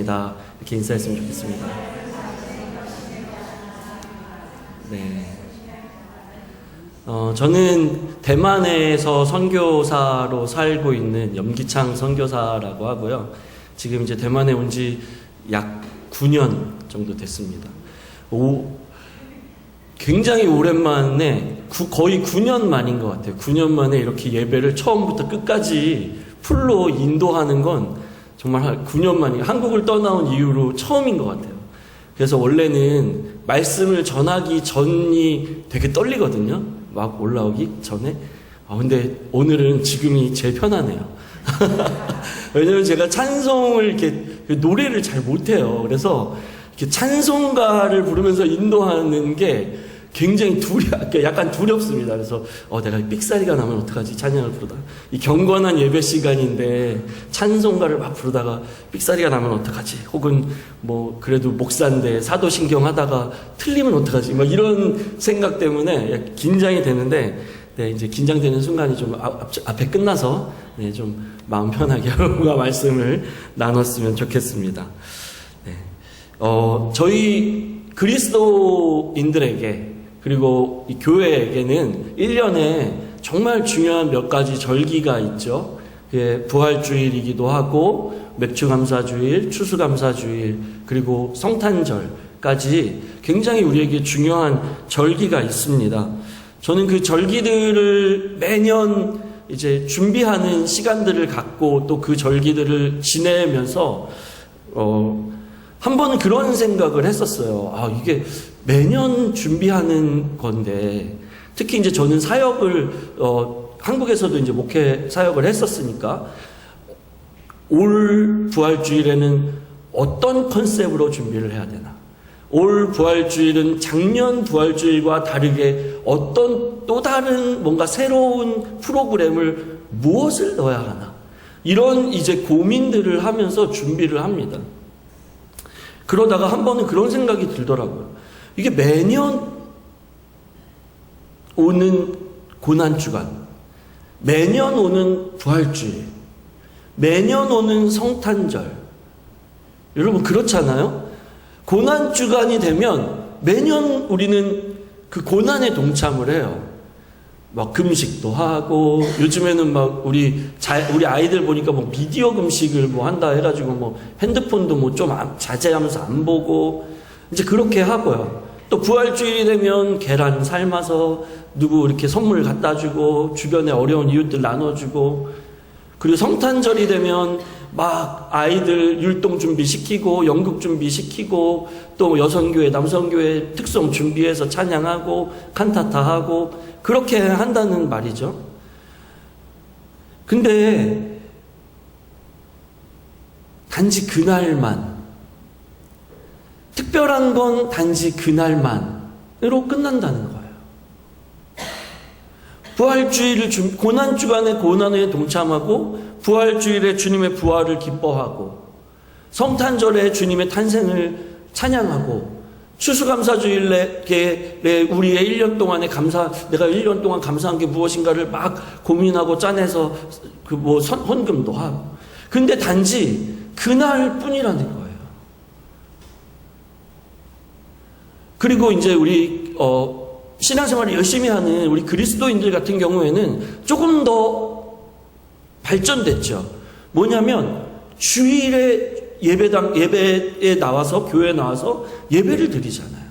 반갑습니다. 이렇게 인사했으면 좋겠습니다. 네. 저는 대만에서 선교사로 살고 있는 염기창 선교사라고 하고요. 지금 이제 대만에 온 지 약 9년 정도 됐습니다. 굉장히 오랜만에, 거의 9년 만인 것 같아요. 9년 만에 이렇게 예배를 처음부터 끝까지 풀로 인도하는 건 정말 9년 만이, 한국을 떠나온 이후로 처음인 것 같아요. 그래서 원래는 말씀을 전하기 전이 되게 떨리거든요. 막 올라오기 전에. 근데 오늘은 지금이 제일 편하네요. 왜냐면 제가 찬송을 이렇게 노래를 잘 못해요. 그래서 이렇게 찬송가를 부르면서 인도하는 게 굉장히 약간 두렵습니다. 그래서 내가 삑사리가 나면 어떡하지? 찬양을 부르다가 이 경건한 예배 시간인데 찬송가를 막 부르다가 삑사리가 나면 어떡하지? 혹은 뭐 그래도 목사인데 사도신경 하다가 틀리면 어떡하지? 막 이런 생각 때문에 긴장이 되는데, 네, 이제 긴장되는 순간이 좀 앞에 끝나서 네, 좀 마음 편하게 여러분과 말씀을 나눴으면 좋겠습니다. 네. 저희 그리스도인들에게, 그리고 이 교회에게는 1년에 정말 중요한 몇 가지 절기가 있죠. 부활주일이기도 하고, 맥주감사주일, 추수감사주일, 그리고 성탄절까지 굉장히 우리에게 중요한 절기가 있습니다. 저는 그 절기들을 매년 이제 준비하는 시간들을 갖고 또 그 절기들을 지내면서, 한 번은 그런 생각을 했었어요. 이게 매년 준비하는 건데, 특히 이제 저는 사역을, 한국에서도 이제 목회 사역을 했었으니까, 올 부활주일에는 어떤 컨셉으로 준비를 해야 되나? 올 부활주일은 작년 부활주일과 다르게 어떤 또 다른 뭔가 새로운 프로그램을 무엇을 넣어야 하나? 이런 이제 고민들을 하면서 준비를 합니다. 그러다가 한 번은 그런 생각이 들더라고요. 이게 매년 오는 고난주간, 매년 오는 부활주일, 매년 오는 성탄절. 여러분 그렇잖아요? 고난주간이 되면 매년 우리는 그 고난에 동참을 해요. 막 금식도 하고, 요즘에는 막 우리 아이들 보니까 뭐 비디오 금식을 뭐 한다 해가지고 뭐 핸드폰도 뭐 좀 자제하면서 안 보고, 이제 그렇게 하고요. 또 부활주일이 되면 계란 삶아서 누구 이렇게 선물 갖다 주고, 주변에 어려운 이웃들 나눠주고, 그리고 성탄절이 되면 막 아이들 율동 준비시키고, 연극 준비시키고, 또 여성교회, 남성교회 특성 준비해서 찬양하고, 칸타타하고, 그렇게 한다는 말이죠. 근데 단지 그날만, 특별한 건 단지 그날만으로 끝난다는 거예요. 부활주일을 고난주간에 고난에 동참하고, 부활주일에 주님의 부활을 기뻐하고, 성탄절에 주님의 탄생을 찬양하고, 추수감사주일에 우리의 1년 동안의 내가 1년 동안 감사한 게 무엇인가를 막 고민하고 짜내서 헌금도 하고. 근데 단지 그날 뿐이라는 거예요. 그리고 이제 우리 신앙생활을 열심히 하는 우리 그리스도인들 같은 경우에는 조금 더 발전됐죠. 뭐냐면 주일에 예배에 나와서, 교회에 나와서 예배를 드리잖아요.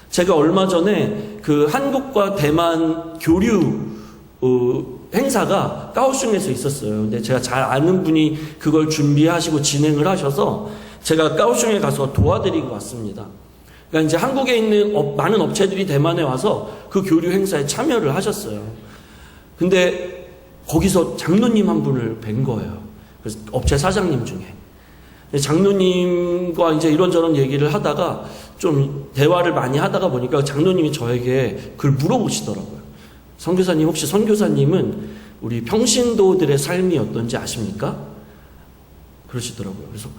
제가 얼마 전에 그 한국과 대만 교류 행사가 까오슝에서 있었어요. 근데 제가 잘 아는 분이 그걸 준비하시고 진행을 하셔서 제가 까오슝에 가서 도와드리고 왔습니다. 그러니까 이제 한국에 있는 많은 업체들이 대만에 와서 그 교류 행사에 참여를 하셨어요. 근데 거기서 장로님 한 분을 뵌 거예요. 그래서 업체 사장님 중에. 장로님과 이제 이런저런 얘기를 하다가 좀 대화를 많이 하다가 보니까 장로님이 저에게 그걸 물어보시더라고요. 선교사님, 혹시 선교사님은 우리 평신도들의 삶이 어떤지 아십니까? 그러시더라고요. 그래서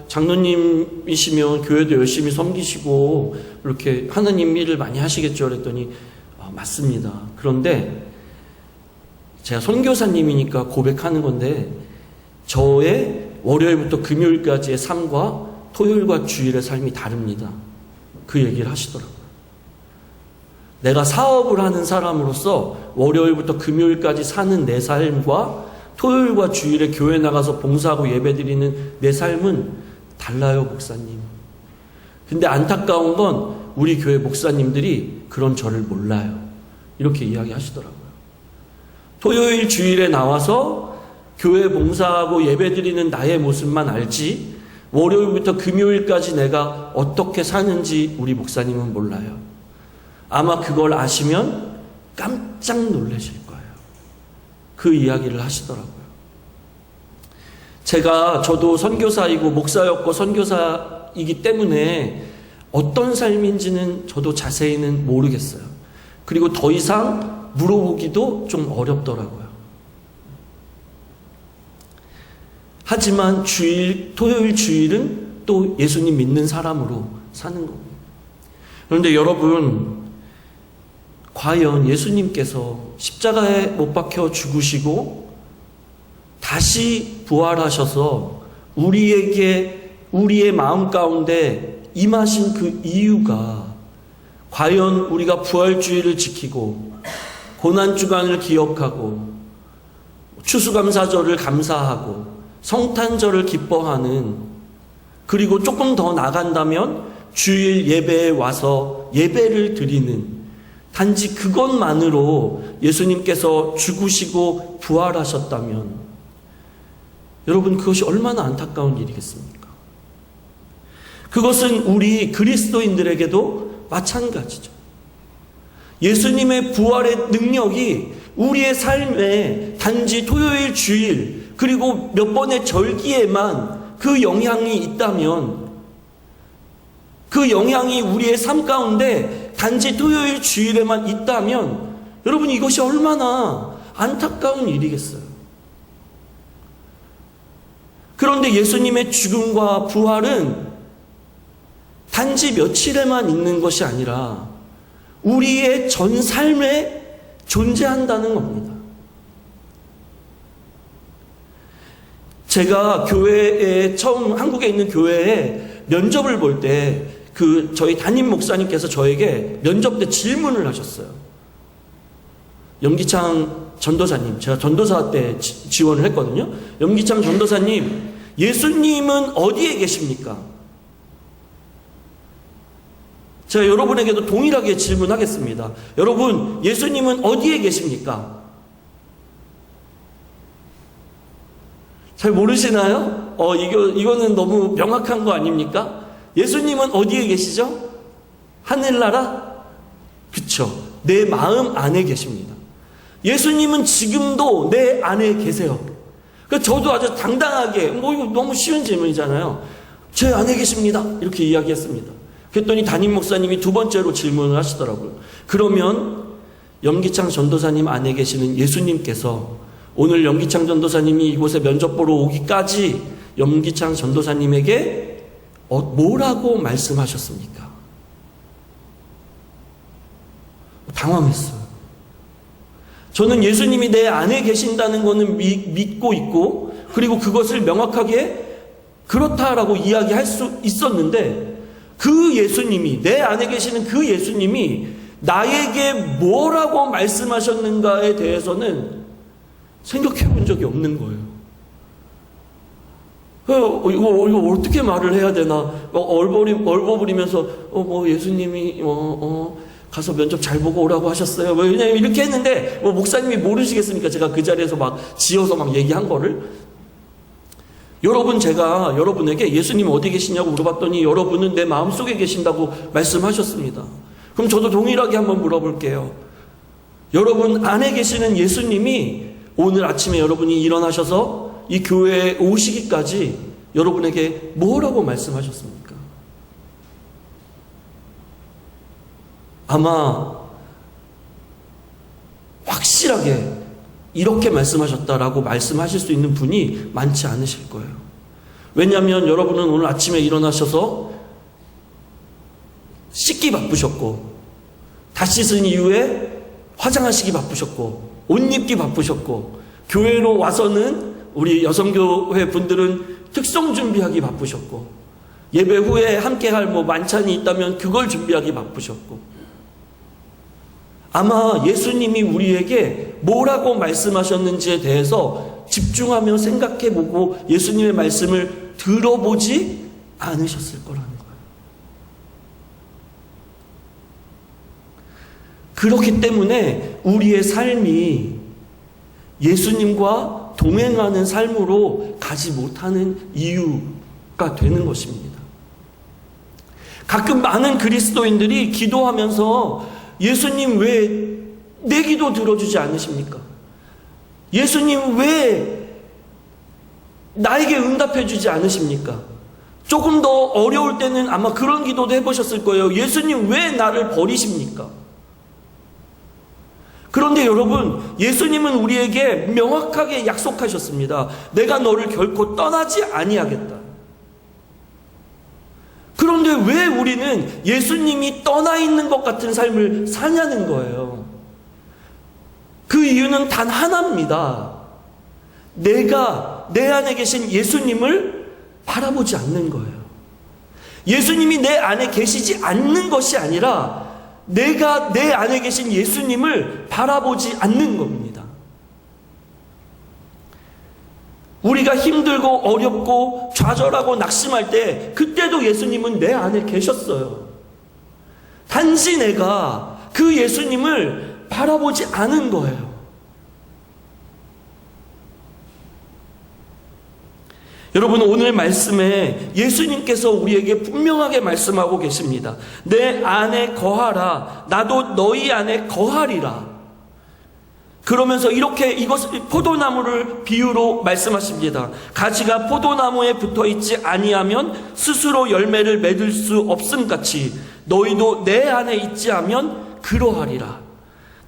장로님이시면 교회도 열심히 섬기시고 이렇게 하나님 일을 많이 하시겠죠. 그랬더니 맞습니다. 그런데 제가 선교사님이니까 고백하는 건데, 저의 월요일부터 금요일까지의 삶과 토요일과 주일의 삶이 다릅니다. 그 얘기를 하시더라고요. 내가 사업을 하는 사람으로서 월요일부터 금요일까지 사는 내 삶과 토요일과 주일에 교회 나가서 봉사하고 예배드리는 내 삶은 달라요, 목사님. 근데 안타까운 건 우리 교회 목사님들이 그런 저를 몰라요. 이렇게 이야기하시더라고요. 토요일 주일에 나와서 교회 봉사하고 예배드리는 나의 모습만 알지 월요일부터 금요일까지 내가 어떻게 사는지 우리 목사님은 몰라요. 아마 그걸 아시면 깜짝 놀라실 거예요. 그 이야기를 하시더라고요. 저도 선교사이고 목사였고 선교사이기 때문에 어떤 삶인지는 저도 자세히는 모르겠어요. 그리고 더 이상 물어보기도 좀 어렵더라고요. 하지만 토요일 주일은 또 예수님 믿는 사람으로 사는 겁니다. 그런데 여러분, 과연 예수님께서 십자가에 못 박혀 죽으시고 다시 부활하셔서 우리의 마음 가운데 임하신 그 이유가 과연 우리가 부활주의를 지키고 고난주간을 기억하고 추수감사절을 감사하고 성탄절을 기뻐하는, 그리고 조금 더 나간다면 주일 예배에 와서 예배를 드리는, 단지 그것만으로 예수님께서 죽으시고 부활하셨다면 여러분, 그것이 얼마나 안타까운 일이겠습니까? 그것은 우리 그리스도인들에게도 마찬가지죠. 예수님의 부활의 능력이 우리의 삶에 단지 토요일 주일 그리고 몇 번의 절기에만 그 영향이 있다면, 그 영향이 우리의 삶 가운데 단지 토요일 주일에만 있다면 여러분, 이것이 얼마나 안타까운 일이겠어요. 그런데 예수님의 죽음과 부활은 단지 며칠에만 있는 것이 아니라 우리의 전 삶에 존재한다는 겁니다. 제가 한국에 있는 교회에 면접을 볼 때 저희 담임 목사님께서 저에게 면접 때 질문을 하셨어요. 염기창 전도사님, 제가 전도사 때 지원을 했거든요. 염기창 전도사님, 예수님은 어디에 계십니까? 제가 여러분에게도 동일하게 질문하겠습니다. 여러분, 예수님은 어디에 계십니까? 잘 모르시나요? 이거는 너무 명확한 거 아닙니까? 예수님은 어디에 계시죠? 하늘나라? 그쵸. 내 마음 안에 계십니다. 예수님은 지금도 내 안에 계세요. 그래서 저도 아주 당당하게, 이거 너무 쉬운 질문이잖아요. 제 안에 계십니다. 이렇게 이야기했습니다. 그랬더니 담임 목사님이 두 번째로 질문을 하시더라고요. 그러면 염기창 전도사님 안에 계시는 예수님께서 오늘 염기창 전도사님이 이곳에 면접 보러 오기까지 염기창 전도사님에게 뭐라고 말씀하셨습니까? 당황했어요. 저는 예수님이 내 안에 계신다는 것은 믿고 있고, 그리고 그것을 명확하게 그렇다라고 이야기할 수 있었는데, 그 예수님이, 내 안에 계시는 그 예수님이 나에게 뭐라고 말씀하셨는가에 대해서는 생각해 본 적이 없는 거예요. 이거 어떻게 말을 해야 되나? 얼버무리면서, 예수님이, 가서 면접 잘 보고 오라고 하셨어요. 왜냐면 이렇게 했는데, 목사님이 모르시겠습니까? 제가 그 자리에서 막 지어서 막 얘기한 거를. 제가 여러분에게 예수님 어디 계시냐고 물어봤더니 여러분은 내 마음속에 계신다고 말씀하셨습니다. 그럼 저도 동일하게 한번 물어볼게요. 여러분 안에 계시는 예수님이 오늘 아침에 여러분이 일어나셔서 이 교회에 오시기까지 여러분에게 뭐라고 말씀하셨습니까? 아마 확실하게 이렇게 말씀하셨다라고 말씀하실 수 있는 분이 많지 않으실 거예요. 왜냐하면 여러분은 오늘 아침에 일어나셔서 씻기 바쁘셨고, 다시 씻은 이후에 화장하시기 바쁘셨고, 옷 입기 바쁘셨고, 교회로 와서는 우리 여성교회 분들은 특송 준비하기 바쁘셨고, 예배 후에 함께 할 만찬이 있다면 그걸 준비하기 바쁘셨고, 아마 예수님이 우리에게 뭐라고 말씀하셨는지에 대해서 집중하며 생각해보고 예수님의 말씀을 들어보지 않으셨을 거라는 거예요. 그렇기 때문에 우리의 삶이 예수님과 동행하는 삶으로 가지 못하는 이유가 되는 것입니다. 가끔 많은 그리스도인들이 기도하면서 예수님 왜 내 기도 들어주지 않으십니까? 예수님 왜 나에게 응답해 주지 않으십니까? 조금 더 어려울 때는 아마 그런 기도도 해보셨을 거예요. 예수님 왜 나를 버리십니까? 그런데 여러분, 예수님은 우리에게 명확하게 약속하셨습니다. 내가 너를 결코 떠나지 아니하겠다. 그런데 왜 우리는 예수님이 떠나 있는 것 같은 삶을 사냐는 거예요. 그 이유는 단 하나입니다. 내가 내 안에 계신 예수님을 바라보지 않는 거예요. 예수님이 내 안에 계시지 않는 것이 아니라 내가 내 안에 계신 예수님을 바라보지 않는 겁니다. 우리가 힘들고 어렵고 좌절하고 낙심할 때 그때도 예수님은 내 안에 계셨어요. 단지 내가 그 예수님을 바라보지 않은 거예요. 여러분, 오늘 말씀에 예수님께서 우리에게 분명하게 말씀하고 계십니다. 내 안에 거하라. 나도 너희 안에 거하리라. 그러면서 이렇게 이것을 포도나무를 비유로 말씀하십니다. 가지가 포도나무에 붙어있지 아니하면 스스로 열매를 맺을 수 없음같이 너희도 내 안에 있지 하면 그러하리라.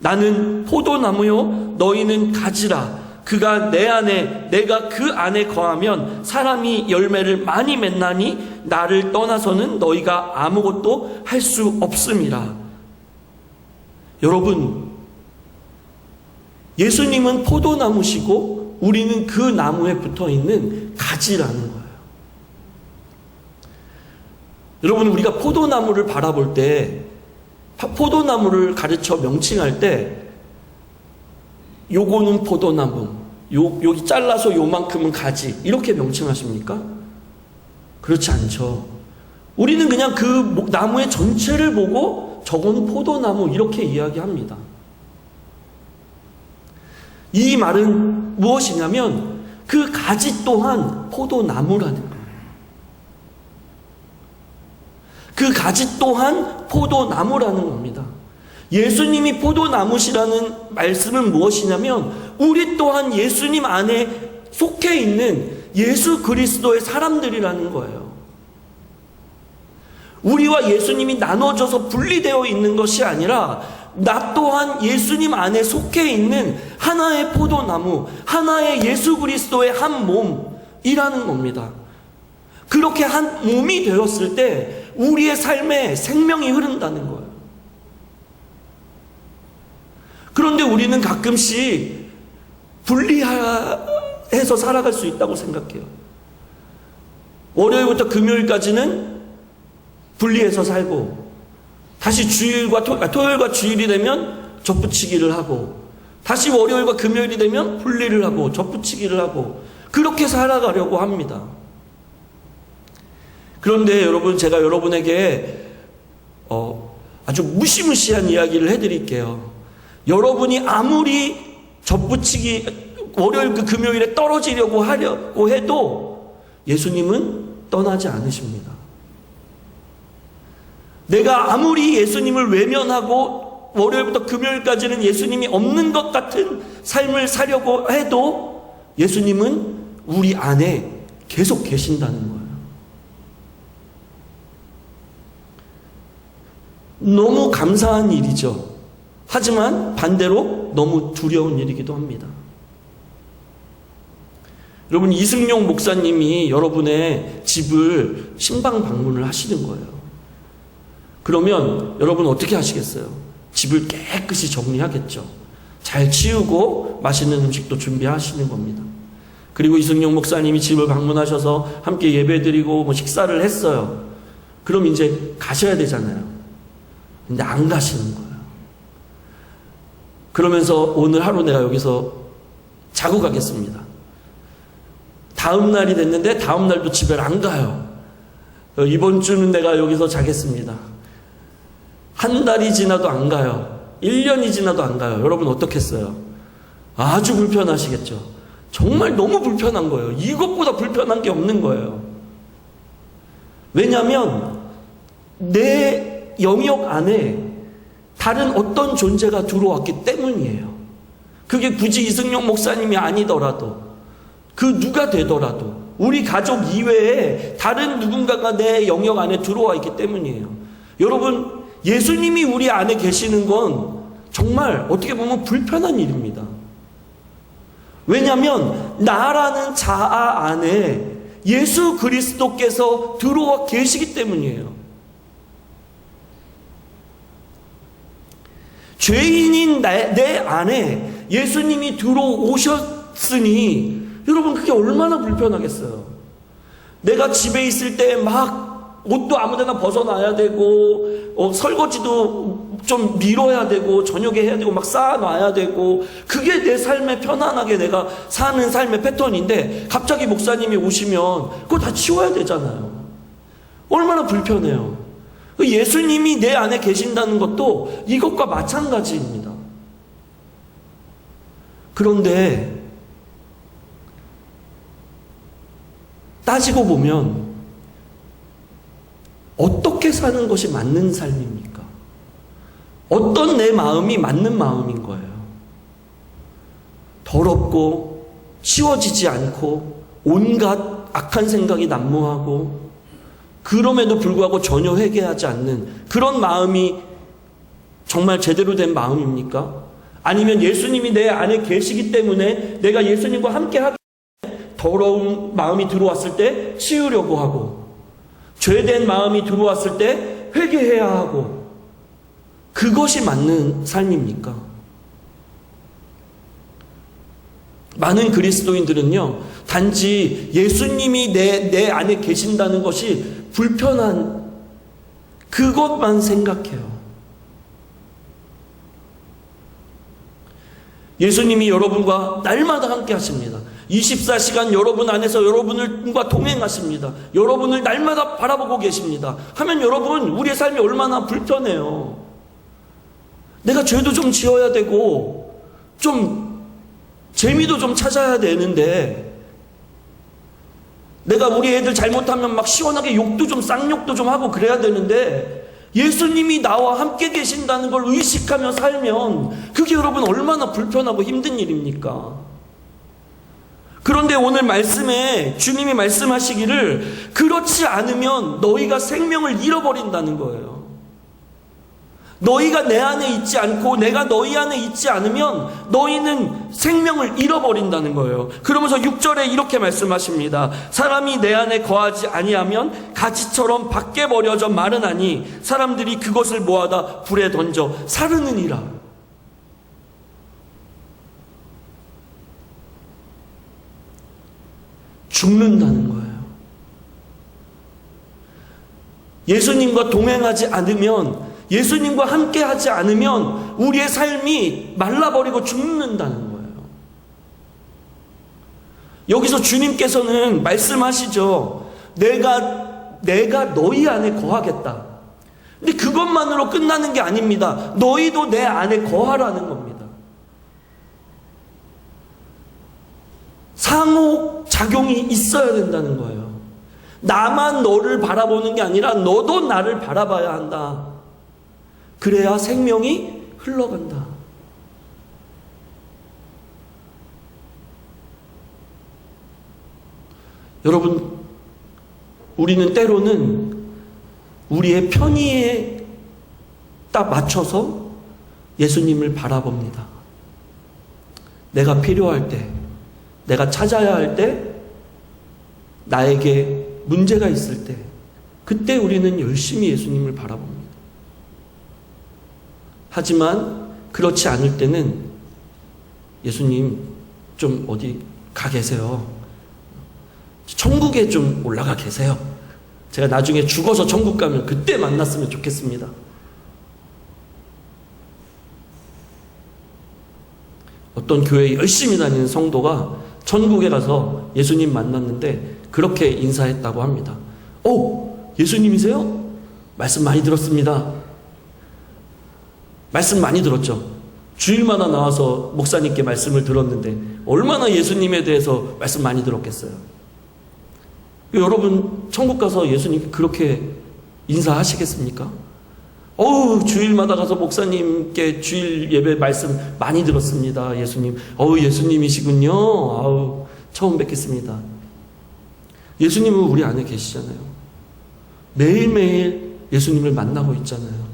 나는 포도나무요 너희는 가지라. 그가 내 안에 내가 그 안에 거하면 사람이 열매를 많이 맺나니 나를 떠나서는 너희가 아무것도 할 수 없음이라. 여러분, 예수님은 포도나무시고 우리는 그 나무에 붙어있는 가지라는 거예요. 여러분, 우리가 포도나무를 바라볼 때, 포도나무를 가르쳐 명칭할 때 요거는 포도나무, 여기 잘라서 요만큼은 가지, 이렇게 명칭하십니까? 그렇지 않죠. 우리는 그냥 그 나무의 전체를 보고 저거는 포도나무 이렇게 이야기합니다. 이 말은 무엇이냐면 그 가지 또한 포도나무라는 거예요. 그 가지 또한 포도나무라는 겁니다. 예수님이 포도나무시라는 말씀은 무엇이냐면 우리 또한 예수님 안에 속해 있는 예수 그리스도의 사람들이라는 거예요. 우리와 예수님이 나눠져서 분리되어 있는 것이 아니라 나 또한 예수님 안에 속해 있는 하나의 포도나무, 하나의 예수 그리스도의 한 몸이라는 겁니다. 그렇게 한 몸이 되었을 때 우리의 삶에 생명이 흐른다는 거예요. 그런데 우리는 가끔씩 분리해서 살아갈 수 있다고 생각해요. 월요일부터 금요일까지는 분리해서 살고 다시 토요일과 주일이 되면 접붙이기를 하고 다시 월요일과 금요일이 되면 분리를 하고 접붙이기를 하고 그렇게 살아가려고 합니다. 그런데 여러분, 제가 여러분에게 아주 무시무시한 이야기를 해드릴게요. 여러분이 아무리 월요일 금요일에 떨어지려고 하려고 해도 예수님은 떠나지 않으십니다. 내가 아무리 예수님을 외면하고 월요일부터 금요일까지는 예수님이 없는 것 같은 삶을 사려고 해도 예수님은 우리 안에 계속 계신다는 거예요. 너무 감사한 일이죠. 하지만 반대로 너무 두려운 일이기도 합니다. 여러분, 이승용 목사님이 여러분의 집을 신방 방문을 하시는 거예요. 그러면 여러분 어떻게 하시겠어요? 집을 깨끗이 정리하겠죠. 잘 치우고 맛있는 음식도 준비하시는 겁니다. 그리고 이승용 목사님이 집을 방문하셔서 함께 예배드리고 뭐 식사를 했어요. 그럼 이제 가셔야 되잖아요. 근데 안 가시는 거예요. 그러면서 오늘 하루 내가 여기서 자고 가겠습니다. 다음 날이 됐는데 다음 날도 집에 안 가요. 이번 주는 내가 여기서 자겠습니다. 한 달이 지나도 안 가요. 1년이 지나도 안 가요. 여러분 어떻겠어요? 아주 불편하시겠죠? 정말 너무 불편한 거예요. 이것보다 불편한 게 없는 거예요. 왜냐하면 내 영역 안에 다른 어떤 존재가 들어왔기 때문이에요. 그게 굳이 이승용 목사님이 아니더라도, 그 누가 되더라도 우리 가족 이외에 다른 누군가가 내 영역 안에 들어와 있기 때문이에요. 여러분, 예수님이 우리 안에 계시는 건 정말 어떻게 보면 불편한 일입니다. 왜냐하면 나라는 자아 안에 예수 그리스도께서 들어와 계시기 때문이에요. 죄인인 내 안에 예수님이 들어오셨으니 여러분 그게 얼마나 불편하겠어요. 내가 집에 있을 때 막 옷도 아무데나 벗어놔야 되고 설거지도 좀 밀어야 되고 저녁에 해야 되고 막 쌓아놔야 되고 그게 내 삶에 편안하게 내가 사는 삶의 패턴인데 갑자기 목사님이 오시면 그거 다 치워야 되잖아요. 얼마나 불편해요. 예수님이 내 안에 계신다는 것도 이것과 마찬가지입니다. 그런데 따지고 보면 어떻게 사는 것이 맞는 삶입니까? 어떤 내 마음이 맞는 마음인 거예요? 더럽고 치워지지 않고 온갖 악한 생각이 난무하고 그럼에도 불구하고 전혀 회개하지 않는 그런 마음이 정말 제대로 된 마음입니까? 아니면 예수님이 내 안에 계시기 때문에 내가 예수님과 함께 하기 때문에 더러운 마음이 들어왔을 때 치우려고 하고 죄된 마음이 들어왔을 때 회개해야 하고 그것이 맞는 삶입니까? 많은 그리스도인들은요, 단지 예수님이 내 안에 계신다는 것이 불편한 그것만 생각해요. 예수님이 여러분과 날마다 함께 하십니다. 24시간 여러분 안에서 여러분과 동행하십니다. 여러분을 날마다 바라보고 계십니다. 하면 여러분, 우리의 삶이 얼마나 불편해요. 내가 죄도 좀 지어야 되고 좀 재미도 좀 찾아야 되는데 내가 우리 애들 잘못하면 막 시원하게 욕도 좀 쌍욕도 좀 하고 그래야 되는데 예수님이 나와 함께 계신다는 걸 의식하며 살면 그게 여러분 얼마나 불편하고 힘든 일입니까? 그런데 오늘 말씀에 주님이 말씀하시기를 그렇지 않으면 너희가 생명을 잃어버린다는 거예요. 너희가 내 안에 있지 않고 내가 너희 안에 있지 않으면 너희는 생명을 잃어버린다는 거예요. 그러면서 6절에 이렇게 말씀하십니다. 사람이 내 안에 거하지 아니하면 가지처럼 밖에 버려져 마르나니 사람들이 그것을 모아다 불에 던져 사르느니라. 죽는다는 거예요. 예수님과 동행하지 않으면, 예수님과 함께 하지 않으면 우리의 삶이 말라버리고 죽는다는 거예요. 여기서 주님께서는 말씀하시죠. 내가 너희 안에 거하겠다. 근데 그것만으로 끝나는 게 아닙니다. 너희도 내 안에 거하라는 겁니다. 상호작용이 있어야 된다는 거예요. 나만 너를 바라보는 게 아니라 너도 나를 바라봐야 한다. 그래야 생명이 흘러간다. 여러분, 우리는 때로는 우리의 편의에 딱 맞춰서 예수님을 바라봅니다. 내가 필요할 때, 내가 찾아야 할 때, 나에게 문제가 있을 때, 그때 우리는 열심히 예수님을 바라봅니다. 하지만 그렇지 않을 때는 예수님 좀 어디 가 계세요. 천국에 좀 올라가 계세요. 제가 나중에 죽어서 천국 가면 그때 만났으면 좋겠습니다. 어떤 교회에 열심히 다니는 성도가 천국에 가서 예수님 만났는데 그렇게 인사했다고 합니다. 예수님이세요? 말씀 많이 들었습니다. 말씀 많이 들었죠. 주일마다 나와서 목사님께 말씀을 들었는데 얼마나 예수님에 대해서 말씀 많이 들었겠어요. 여러분 천국 가서 예수님께 그렇게 인사하시겠습니까? 주일마다 가서 목사님께 주일 예배 말씀 많이 들었습니다. 예수님. 예수님이시군요. 처음 뵙겠습니다. 예수님은 우리 안에 계시잖아요. 매일매일 예수님을 만나고 있잖아요.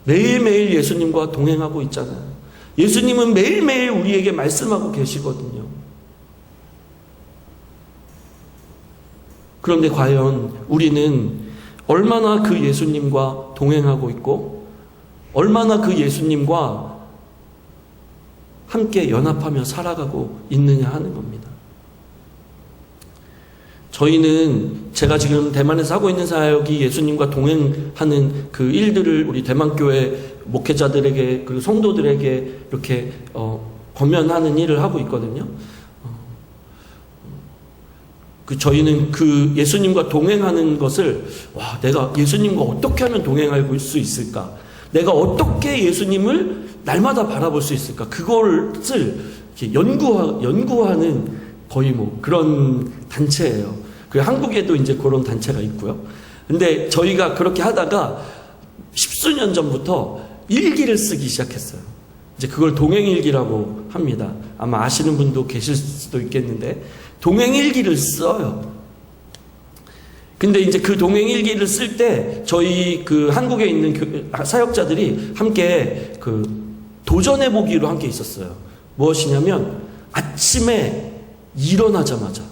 매일매일 예수님과 동행하고 있잖아요. 예수님은 매일매일 우리에게 말씀하고 계시거든요. 그런데 과연 우리는 얼마나 그 예수님과 동행하고 있고 얼마나 그 예수님과 함께 연합하며 살아가고 있느냐 하는 겁니다. 저희는 제가 지금 대만에서 하고 있는 사역이 예수님과 동행하는 그 일들을 우리 대만교회 목회자들에게 그리고 성도들에게 이렇게 권면하는 일을 하고 있거든요. 저희는 그 예수님과 동행하는 것을 내가 예수님과 어떻게 하면 동행할 수 있을까? 내가 어떻게 예수님을 날마다 바라볼 수 있을까? 그것을 이렇게 연구하는 거의 그런 단체예요. 한국에도 이제 그런 단체가 있고요. 근데 저희가 그렇게 하다가 십수년 전부터 일기를 쓰기 시작했어요. 이제 그걸 동행일기라고 합니다. 아마 아시는 분도 계실 수도 있겠는데 동행일기를 써요. 근데 이제 그 동행일기를 쓸 때 저희 그 한국에 있는 사역자들이 함께 도전해보기로 함께 있었어요. 무엇이냐면 아침에 일어나자마자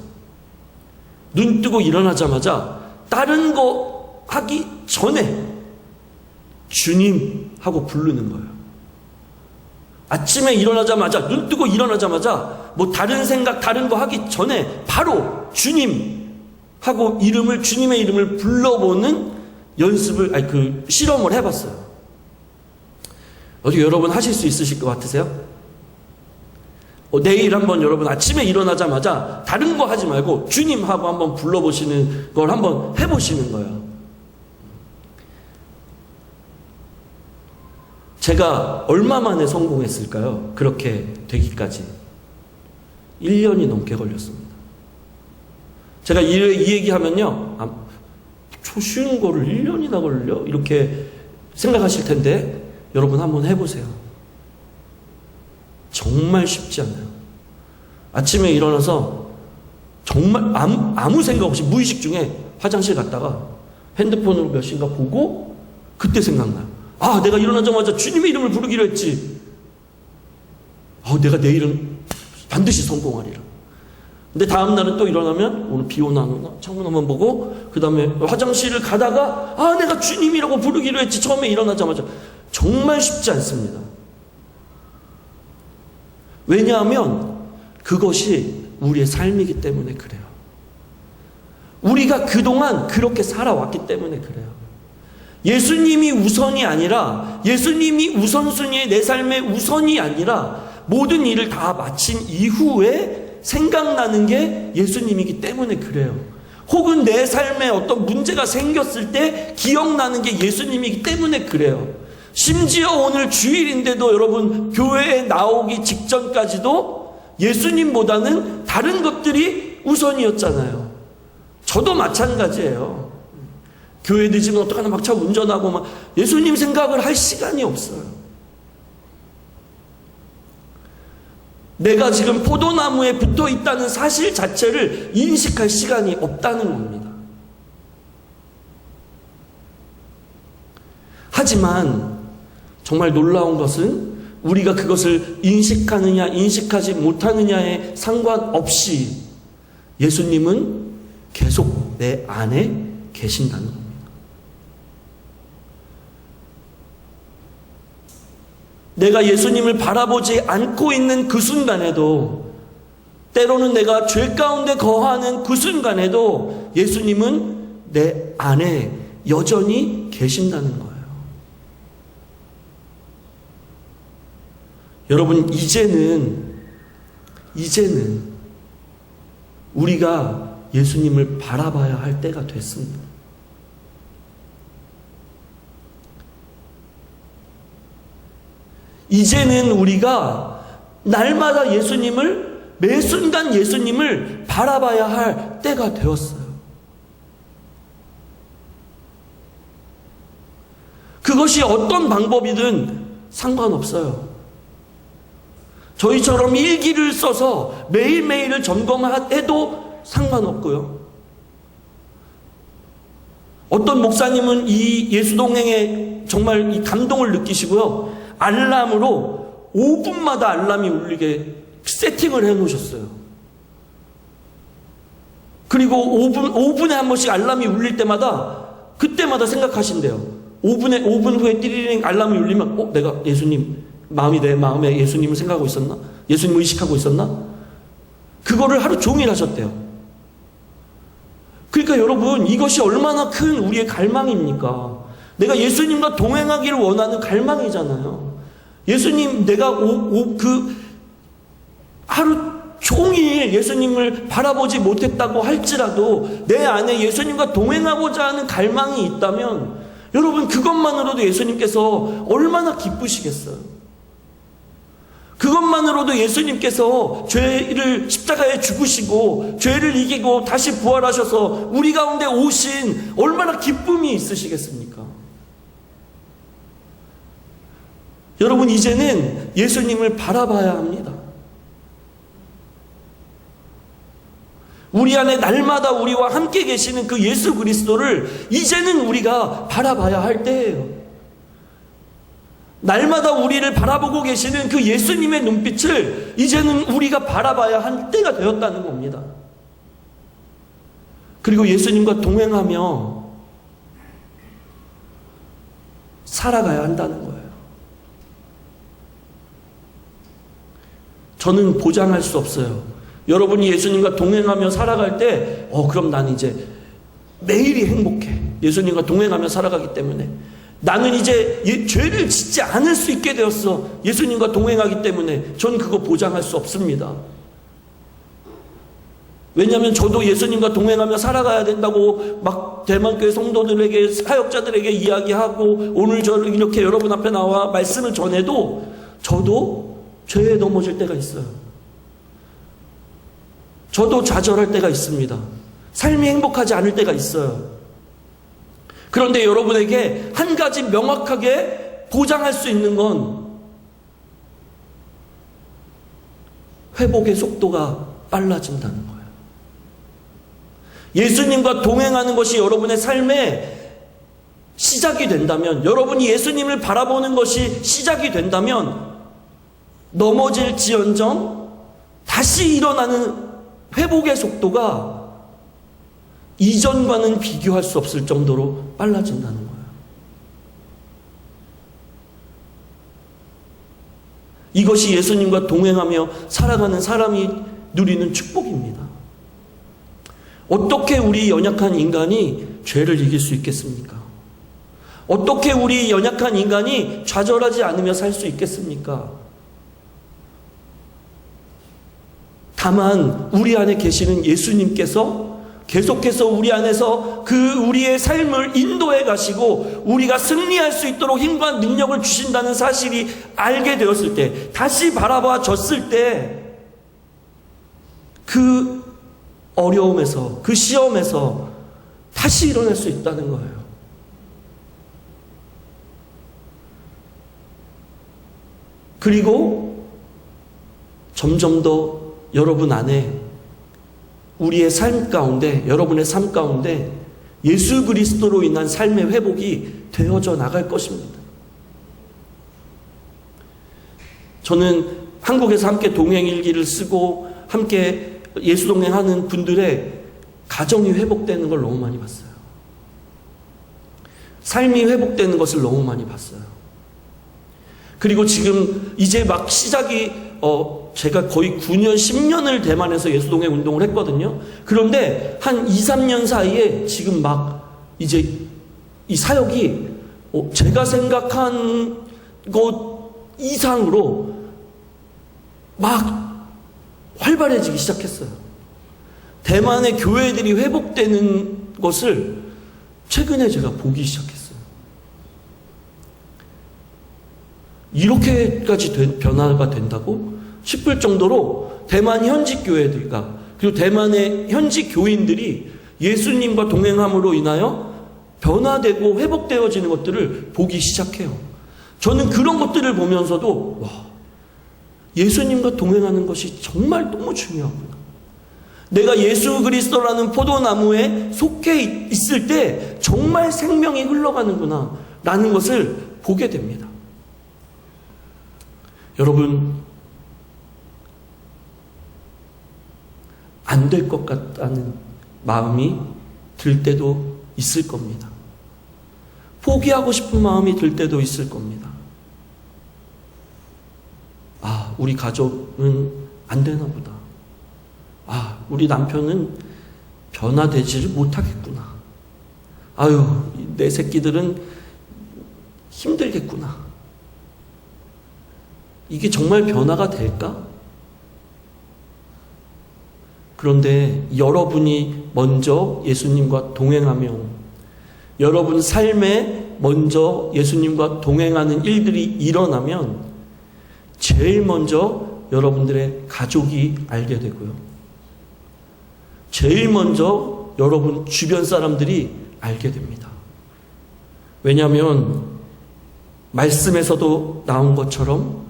눈 뜨고 일어나자마자 다른 거 하기 전에 주님 하고 부르는 거예요. 아침에 일어나자마자 눈 뜨고 일어나자마자 다른 생각 다른 거 하기 전에 바로 주님 하고 주님의 이름을 불러보는 연습을 실험을 해봤어요. 어떻게 여러분 하실 수 있으실 것 같으세요? 내일 한번 여러분 아침에 일어나자마자 다른 거 하지 말고 주님 하고 한번 불러보시는 걸 한번 해보시는 거예요. 제가 얼마 만에 성공했을까요? 그렇게 되기까지 1년이 넘게 걸렸습니다. 제가 이 얘기하면요, 저 쉬운 거를 1년이나 걸려? 이렇게 생각하실 텐데 여러분 한번 해보세요. 정말 쉽지 않아요. 아침에 일어나서 정말 아무 생각 없이 무의식 중에 화장실 갔다가 핸드폰으로 몇 시인가 보고 그때 생각나요. 내가 일어나자마자 주님의 이름을 부르기로 했지. 내가 내일은 반드시 성공하리라. 근데 다음 날은 또 일어나면 오늘 비 오나 안 오나 창문 한번 보고 그 다음에 화장실을 가다가 내가 주님이라고 부르기로 했지. 처음에 일어나자마자. 정말 쉽지 않습니다. 왜냐하면 그것이 우리의 삶이기 때문에 그래요. 우리가 그동안 그렇게 살아왔기 때문에 그래요. 예수님이 우선이 아니라, 예수님이 우선순위의 내 삶의 우선이 아니라 모든 일을 다 마친 이후에 생각나는 게 예수님이기 때문에 그래요. 혹은 내 삶에 어떤 문제가 생겼을 때 기억나는 게 예수님이기 때문에 그래요. 심지어 오늘 주일인데도 여러분 교회에 나오기 직전까지도 예수님보다는 다른 것들이 우선이었잖아요. 저도 마찬가지예요. 교회 늦으면 어떡하나 막 차 운전하고 예수님 생각을 할 시간이 없어요. 내가 지금 포도나무에 붙어 있다는 사실 자체를 인식할 시간이 없다는 겁니다. 하지만 정말 놀라운 것은 우리가 그것을 인식하느냐 인식하지 못하느냐에 상관없이 예수님은 계속 내 안에 계신다는 겁니다. 내가 예수님을 바라보지 않고 있는 그 순간에도 때로는 내가 죄 가운데 거하는 그 순간에도 예수님은 내 안에 여전히 계신다는 거예요. 여러분, 이제는 우리가 예수님을 바라봐야 할 때가 됐습니다. 이제는 우리가 날마다 매 순간 예수님을 바라봐야 할 때가 되었어요. 그것이 어떤 방법이든 상관없어요. 저희처럼 일기를 써서 매일매일을 점검해도 상관없고요. 어떤 목사님은 이 예수동행에 정말 이 감동을 느끼시고요. 알람으로 5분마다 알람이 울리게 세팅을 해 놓으셨어요. 그리고 5분에 한 번씩 알람이 울릴 때마다 그때마다 생각하신대요. 5분 후에 띠리링 알람이 울리면 내가 예수님 내 마음에 예수님을 생각하고 있었나? 예수님을 의식하고 있었나? 그거를 하루 종일 하셨대요. 그러니까 여러분, 이것이 얼마나 큰 우리의 갈망입니까? 내가 예수님과 동행하기를 원하는 갈망이잖아요. 예수님, 내가 하루 종일 예수님을 바라보지 못했다고 할지라도 내 안에 예수님과 동행하고자 하는 갈망이 있다면 여러분, 그것만으로도 예수님께서 얼마나 기쁘시겠어요. 그것만으로도 예수님께서 죄를 십자가에 죽으시고 죄를 이기고 다시 부활하셔서 우리 가운데 오신 얼마나 기쁨이 있으시겠습니까? 여러분, 이제는 예수님을 바라봐야 합니다. 우리 안에 날마다 우리와 함께 계시는 그 예수 그리스도를 이제는 우리가 바라봐야 할 때예요. 날마다 우리를 바라보고 계시는 그 예수님의 눈빛을 이제는 우리가 바라봐야 할 때가 되었다는 겁니다. 그리고 예수님과 동행하며 살아가야 한다는 거예요. 저는 보장할 수 없어요. 여러분이 예수님과 동행하며 살아갈 때 그럼 난 이제 매일이 행복해. 예수님과 동행하며 살아가기 때문에 나는 이제 죄를 짓지 않을 수 있게 되었어. 예수님과 동행하기 때문에 저는 그거 보장할 수 없습니다. 왜냐하면 저도 예수님과 동행하며 살아가야 된다고 막 대만교회 성도들에게, 사역자들에게 이야기하고 오늘 저를 이렇게 여러분 앞에 나와 말씀을 전해도 저도 죄에 넘어질 때가 있어요. 저도 좌절할 때가 있습니다. 삶이 행복하지 않을 때가 있어요. 그런데 여러분에게 한 가지 명확하게 보장할 수 있는 건 회복의 속도가 빨라진다는 거예요. 예수님과 동행하는 것이 여러분의 삶의 시작이 된다면, 여러분이 예수님을 바라보는 것이 시작이 된다면 넘어질지언정 다시 일어나는 회복의 속도가 이전과는 비교할 수 없을 정도로 빨라진다는 거예요. 이것이 예수님과 동행하며 살아가는 사람이 누리는 축복입니다. 어떻게 우리 연약한 인간이 죄를 이길 수 있겠습니까? 어떻게 우리 연약한 인간이 좌절하지 않으며 살 수 있겠습니까? 다만 우리 안에 계시는 예수님께서 계속해서 우리 안에서 우리의 삶을 인도해 가시고 우리가 승리할 수 있도록 힘과 능력을 주신다는 사실이 알게 되었을 때, 다시 바라봐졌을 때 그 어려움에서, 그 시험에서 다시 일어날 수 있다는 거예요. 그리고 점점 더 여러분 안에, 우리의 삶 가운데, 여러분의 삶 가운데 예수 그리스도로 인한 삶의 회복이 되어져 나갈 것입니다. 저는 한국에서 함께 동행일기를 쓰고 함께 예수 동행하는 분들의 가정이 회복되는 걸 너무 많이 봤어요. 삶이 회복되는 것을 너무 많이 봤어요. 그리고 지금 이제 막 시작이 제가 거의 9년, 10년을 대만에서 예수동행 운동을 했거든요. 그런데 한 2, 3년 사이에 지금 막 이제 이 사역이 제가 생각한 것 이상으로 막 활발해지기 시작했어요. 대만의 교회들이 회복되는 것을 최근에 제가 보기 시작했어요. 이렇게까지 변화가 된다고 싶을 정도로 대만 현지 교회들과 그리고 대만의 현지 교인들이 예수님과 동행함으로 인하여 변화되고 회복되어지는 것들을 보기 시작해요. 저는 그런 것들을 보면서도 와, 예수님과 동행하는 것이 정말 너무 중요하구나. 내가 예수 그리스도라는 포도나무에 속해 있을 때 정말 생명이 흘러가는구나 라는 것을 보게 됩니다. 여러분, 안 될 것 같다는 마음이 들 때도 있을 겁니다. 포기하고 싶은 마음이 들 때도 있을 겁니다. 아, 우리 가족은 안 되나 보다. 아, 우리 남편은 변화되지를 못하겠구나. 아유, 내 새끼들은 힘들겠구나. 이게 정말 변화가 될까? 그런데 여러분이 먼저 예수님과 동행하며 여러분 삶에 먼저 예수님과 동행하는 일들이 일어나면 제일 먼저 여러분들의 가족이 알게 되고요. 제일 먼저 여러분 주변 사람들이 알게 됩니다. 왜냐하면 말씀에서도 나온 것처럼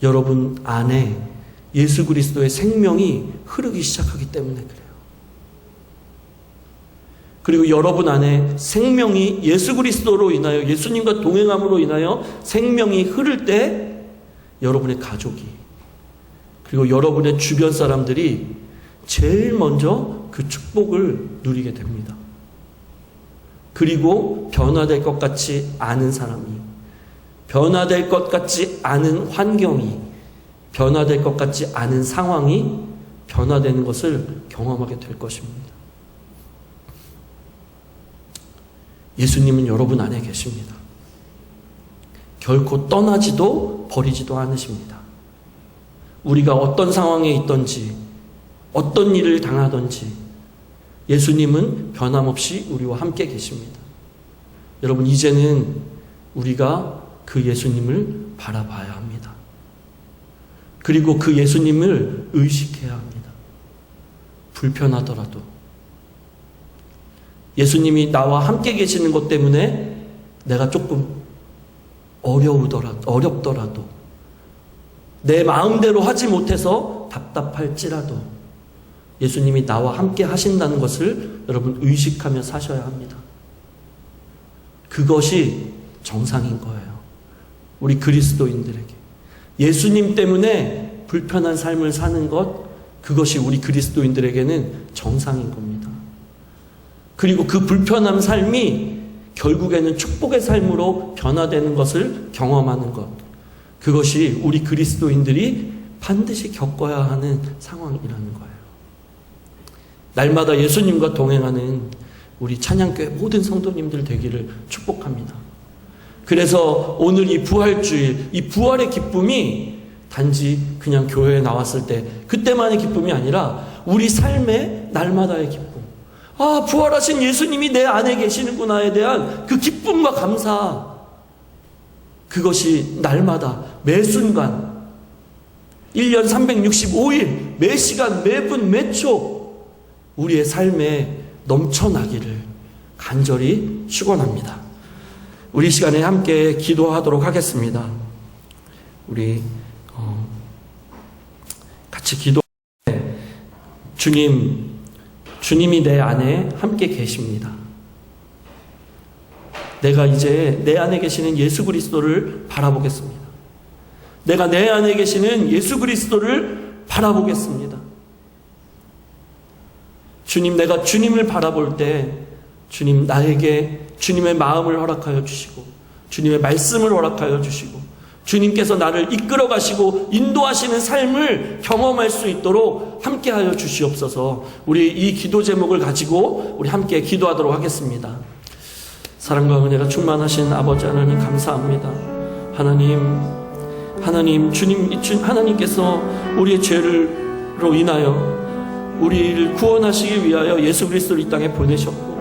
여러분 안에 예수 그리스도의 생명이 흐르기 시작하기 때문에 그래요. 그리고 여러분 안에 생명이 예수 그리스도로 인하여 예수님과 동행함으로 인하여 생명이 흐를 때 여러분의 가족이 그리고 여러분의 주변 사람들이 제일 먼저 그 축복을 누리게 됩니다. 그리고 변화될 것 같지 않은 사람이, 변화될 것 같지 않은 환경이, 변화될 것 같지 않은 상황이 변화되는 것을 경험하게 될 것입니다. 예수님은 여러분 안에 계십니다. 결코 떠나지도 버리지도 않으십니다. 우리가 어떤 상황에 있든지 어떤 일을 당하든지 예수님은 변함없이 우리와 함께 계십니다. 여러분, 이제는 우리가 그 예수님을 바라봐야 합니다. 그리고 그 예수님을 의식해야 합니다. 불편하더라도 예수님이 나와 함께 계시는 것 때문에 내가 조금 어렵더라도 내 마음대로 하지 못해서 답답할지라도 예수님이 나와 함께 하신다는 것을 여러분 의식하며 사셔야 합니다. 그것이 정상인 거예요. 우리 그리스도인들에게 예수님 때문에 불편한 삶을 사는 것, 그것이 우리 그리스도인들에게는 정상인 겁니다. 그리고 그 불편한 삶이 결국에는 축복의 삶으로 변화되는 것을 경험하는 것, 그것이 우리 그리스도인들이 반드시 겪어야 하는 상황이라는 거예요. 날마다 예수님과 동행하는 우리 찬양교회 모든 성도님들 되기를 축복합니다. 그래서 오늘 이 부활주일, 이 부활의 기쁨이 단지 그냥 교회에 나왔을 때 그때만의 기쁨이 아니라 우리 삶의 날마다의 기쁨. 아, 부활하신 예수님이 내 안에 계시는구나에 대한 그 기쁨과 감사, 그것이 날마다 매 순간 1년 365일 매 시간 매분 매초 우리의 삶에 넘쳐나기를 간절히 축원합니다. 우리 시간에 함께 기도하도록 하겠습니다. 우리 같이 기도할 때 주님이 내 안에 함께 계십니다. 내가 이제 내 안에 계시는 예수 그리스도를 바라보겠습니다. 내가 내 안에 계시는 예수 그리스도를 바라보겠습니다. 주님, 내가 주님을 바라볼 때 주님 나에게 주님의 마음을 허락하여 주시고 주님의 말씀을 허락하여 주시고 주님께서 나를 이끌어 가시고 인도하시는 삶을 경험할 수 있도록 함께하여 주시옵소서. 우리 이 기도 제목을 가지고 우리 함께 기도하도록 하겠습니다. 사랑과 은혜가 충만하신 아버지 하나님 감사합니다. 하나님 하나님께서 우리의 죄로 인하여 우리를 구원하시기 위하여 예수 그리스도를 이 땅에 보내셨고,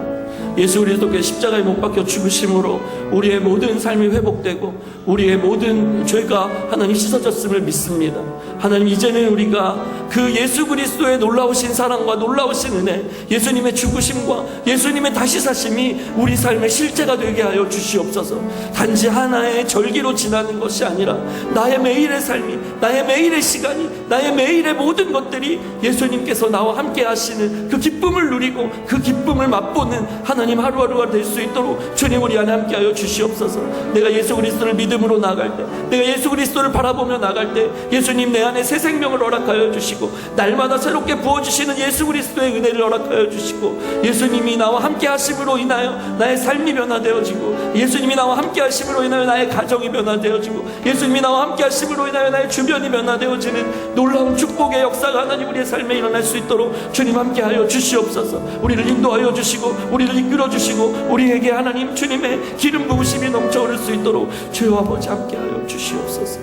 예수 그리스도께 십자가에 못 박혀 죽으심으로 우리의 모든 삶이 회복되고 우리의 모든 죄가 하나님 씻어졌음을 믿습니다. 하나님, 이제는 우리가 그 예수 그리스도의 놀라우신 사랑과 놀라우신 은혜, 예수님의 죽으심과 예수님의 다시 사심이 우리 삶의 실제가 되게 하여 주시옵소서. 단지 하나의 절기로 지나는 것이 아니라 나의 매일의 삶이, 나의 매일의 시간이, 나의 매일의 모든 것들이 예수님께서 나와 함께 하시는 그 기쁨을 누리고 그 기쁨을 맛보는 하나님 하루하루가 될 수 있도록 주님 우리 안에 함께하여 주시옵소서. 내가 예수 그리스도를 믿음으로 나갈 때, 내가 예수 그리스도를 바라보며 나갈 때 예수님 내 안에 새 생명을 허락하여 주시고, 날마다 새롭게 부어주시는 예수 그리스도의 은혜를 허락하여 주시고, 예수님이 나와 함께 하심으로 인하여 나의 삶이 변화되어지고, 예수님이 나와 함께 하심으로 인하여 나의 가정이 변화되어지고, 예수님이 나와 함께 하심으로 인하여 나의 주변이 변화되어지는 놀라운 축복의 역사가 하나님 우리의 삶에 일어날 수 있도록 주님 함께하여 주시옵소서. 우리를 인도하여 주시고 우리를 이끌어 주시고 우리에게 하나님 주님의 기름 부으심이 넘쳐 흐를 수 있도록 주여 아버지 함께하여 주시옵소서.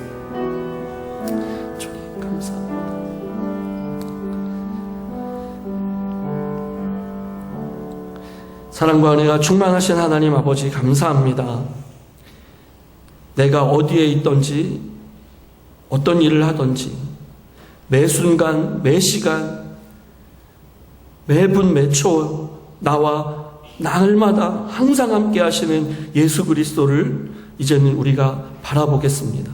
주님 감사합니다. 사랑과 은혜가 충만하신 하나님 아버지 감사합니다. 내가 어디에 있든지 어떤 일을 하든지 매 순간 매 시간 매분 매초 나와 날마다 항상 함께 하시는 예수 그리스도를 이제는 우리가 바라보겠습니다.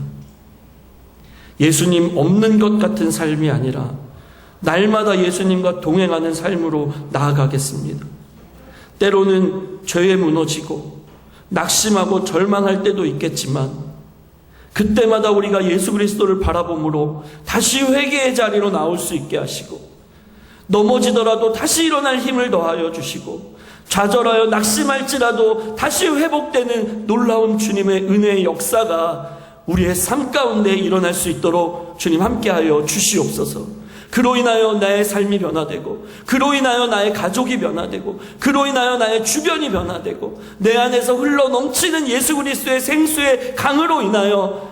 예수님 없는 것 같은 삶이 아니라 날마다 예수님과 동행하는 삶으로 나아가겠습니다. 때로는 죄에 무너지고 낙심하고 절망할 때도 있겠지만 그때마다 우리가 예수 그리스도를 바라봄으로 다시 회개의 자리로 나올 수 있게 하시고, 넘어지더라도 다시 일어날 힘을 더하여 주시고, 좌절하여 낙심할지라도 다시 회복되는 놀라운 주님의 은혜의 역사가 우리의 삶 가운데 일어날 수 있도록 주님 함께하여 주시옵소서. 그로 인하여 나의 삶이 변화되고, 그로 인하여 나의 가족이 변화되고, 그로 인하여 나의 주변이 변화되고, 내 안에서 흘러 넘치는 예수 그리스도의 생수의 강으로 인하여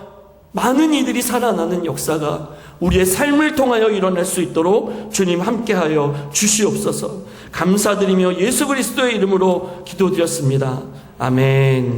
많은 이들이 살아나는 역사가 우리의 삶을 통하여 일어날 수 있도록 주님 함께하여 주시옵소서. 감사드리며 예수 그리스도의 이름으로 기도드렸습니다. 아멘.